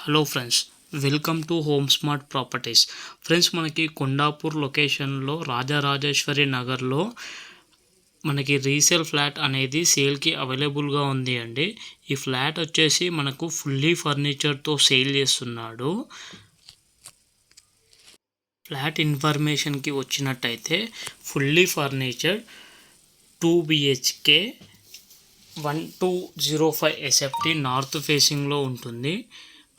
Hello friends, welcome to home smart properties. Friends, మనకి కొండాపూర్ లొకేషన్లో రాజరాజేశ్వరి నగర్లో మనకి రీసేల్ ఫ్లాట్ అనేది సేల్కి అవైలబుల్గా ఉంది అండి. ఈ ఫ్లాట్ వచ్చేసి మనకు ఫుల్లీ ఫర్నిచర్తో సేల్ చేస్తున్నాడు. ఫ్లాట్ ఇన్ఫర్మేషన్కి వచ్చినట్టయితే fully furniture 2 BHK 1205 SFT north ఫేసింగ్లో ఉంటుంది.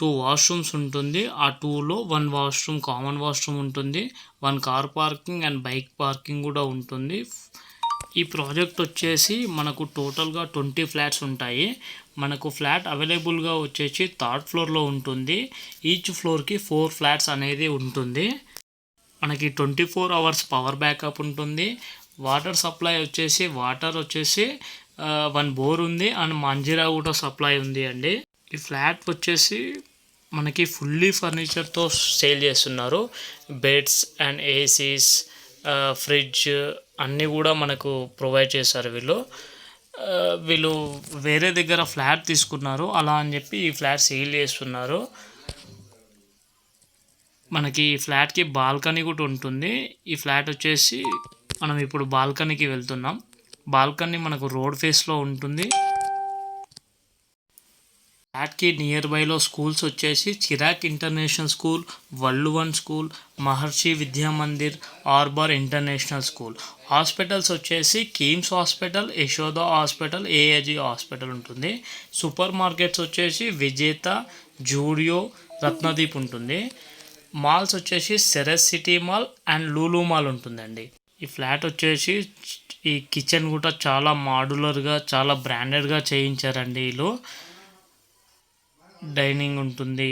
2 వాష్రూమ్స్ ఉంటుంది. ఆ 2లో 1 వాష్రూమ్ కామన్ వాష్రూమ్ ఉంటుంది. 1 car parking and bike parking కూడా ఉంటుంది. ఈ ప్రాజెక్ట్ వచ్చేసి మనకు టోటల్గా 20 ఫ్లాట్స్ ఉంటాయి. మనకు ఫ్లాట్ అవైలబుల్గా వచ్చేసి 3rd ఫ్లోర్లో ఉంటుంది. ఈచ్ ఫ్లోర్కి 4 ఫ్లాట్స్ అనేది ఉంటుంది. మనకి 24 అవర్స్ పవర్ బ్యాకప్ ఉంటుంది. వాటర్ సప్లై వచ్చేసి 1 బోర్ ఉంది అండ్ మంజీరా కూడా సప్లై ఉంది అండి. ఈ ఫ్లాట్ వచ్చేసి మనకి ఫుల్లీ ఫర్నిచర్తో సేల్ చేస్తున్నారు. బెడ్స్ అండ్ ఏసీస్, ఫ్రిడ్జ్ అన్నీ కూడా మనకు ప్రొవైడ్ చేస్తారు. వీళ్ళు వేరే దగ్గర ఫ్లాట్ తీసుకున్నారు, అలా అని చెప్పి ఈ ఫ్లాట్ సేల్ చేస్తున్నారు. మనకి ఈ ఫ్లాట్కి బాల్కనీ కూడా ఉంటుంది. ఈ ఫ్లాట్ వచ్చేసి మనం ఇప్పుడు బాల్కనీకి వెళ్తున్నాం. బాల్కనీ మనకు రోడ్ ఫేస్లో ఉంటుంది. ఫ్లాట్కి నియర్ బైలో స్కూల్స్ వచ్చేసి Chirec international school, Valluvan school, Maharshi Vidya Mandir, Arbor international school. Hospitals వచ్చేసి KIMS hospital, Yashoda hospital, AIG hospital ఉంటుంది. సూపర్ మార్కెట్స్ వచ్చేసి విజేత, జూడియో, రత్నదీప్ ఉంటుంది. మాల్స్ వచ్చేసి Sarath city mall and Lulu mall ఉంటుందండి. ఈ ఫ్లాట్ వచ్చేసి ఈ కిచెన్ కూడా చాలా మాడ్యులర్గా, చాలా బ్రాండెడ్గా చేయించారండి. వీళ్ళు డైనింగ్ ఉంటుంది,